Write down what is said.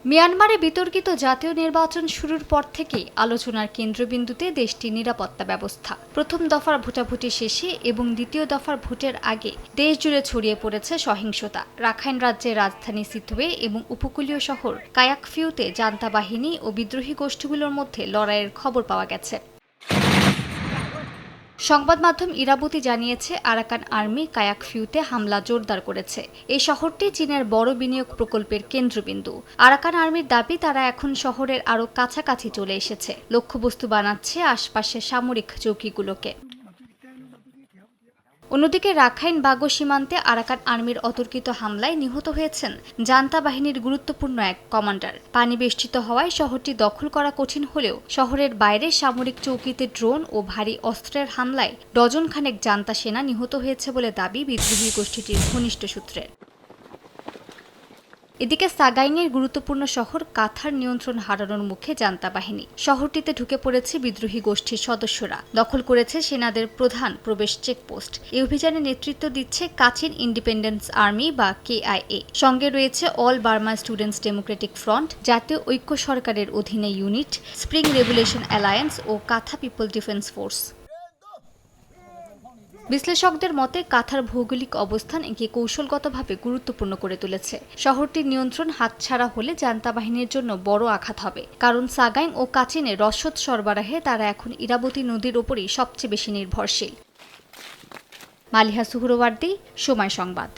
মিয়ানমারে বিতর্কিত জাতীয় নির্বাচন শুরুর পর থেকেই আলোচনার কেন্দ্রবিন্দুতে দেশটির নিরাপত্তা ব্যবস্থা। প্রথম দফার ভোটাভুটি শেষে এবং দ্বিতীয় দফার ভোটের আগে দেশ জুড়ে ছড়িয়ে পড়েছে সহিংসতা। রাখাইন রাজ্যের রাজধানী সিথওয়ে এবং উপকূলীয় শহর কায়াকফিউতে জান্তা বাহিনী ও বিদ্রোহী গোষ্ঠীগুলোর মধ্যে লড়াইয়ের খবর পাওয়া গেছে। সংবাদ মাধ্যম ইরাবতী জানিয়েছে, আরাকান আর্মি কায়াকফিউতে হামলা জোরদার করেছে। এই শহরটি চীনের বড় বিনিয়োগ প্রকল্পের কেন্দ্রবিন্দু। আরাকান আর্মির দাবি, তারা এখন শহরের আরও কাছাকাছি চলে এসেছে, লক্ষ্যবস্তু বানাচ্ছে আশপাশের সামরিক চৌকিগুলোকে। অন্যদিকে রাখাইন বাগো সীমান্তে আরাকান আর্মির অতর্কিত হামলায় নিহত হয়েছেন জান্তা বাহিনীর গুরুত্বপূর্ণ এক কমান্ডার। পানি বেষ্টিত হওয়ায় শহরটি দখল করা কঠিন হলেও শহরের বাইরে সামরিক চৌকিতে ড্রোন ও ভারী অস্ত্রের হামলায় ডজন খানেক জান্তা সেনা নিহত হয়েছে বলে দাবি বিদ্রোহী গোষ্ঠীটির ঘনিষ্ঠ সূত্রের। এদিকে সাগাইংয়ের গুরুত্বপূর্ণ শহর কাথার নিয়ন্ত্রণ হারানোর মুখে জান্তা বাহিনী। শহরটিতে ঢুকে পড়েছে বিদ্রোহী গোষ্ঠীর সদস্যরা, দখল করেছে সেনাদের প্রধান প্রবেশ চেকপোস্ট। এই অভিযানে নেতৃত্ব দিচ্ছে কাচিন ইন্ডিপেন্ডেন্স আর্মি বা KIA। সঙ্গে রয়েছে all Burma students Democratic front, জাতীয় ঐক্য সরকারের অধীনে ইউনিট, স্প্রিং রেভুলেশন অ্যালায়েন্স ও কাথা পিপল ডিফেন্স ফোর্স। বিশ্লেষকদের মতে, কাথার ভৌগোলিক অবস্থান একে কৌশলগতভাবে গুরুত্বপূর্ণ করে তুলেছে। শহরটির নিয়ন্ত্রণ হাতছাড়া হলে জান্তা বাহিনীর জন্য বড় আঘাত হবে, কারণ সাগাইং ও কাচিনে রসদ সরবরাহে তারা এখন ইরাবতী নদীর ওপরই সবচেয়ে বেশি নির্ভরশীল। মালিহা সুহরওয়ার্দী, সময় সংবাদ।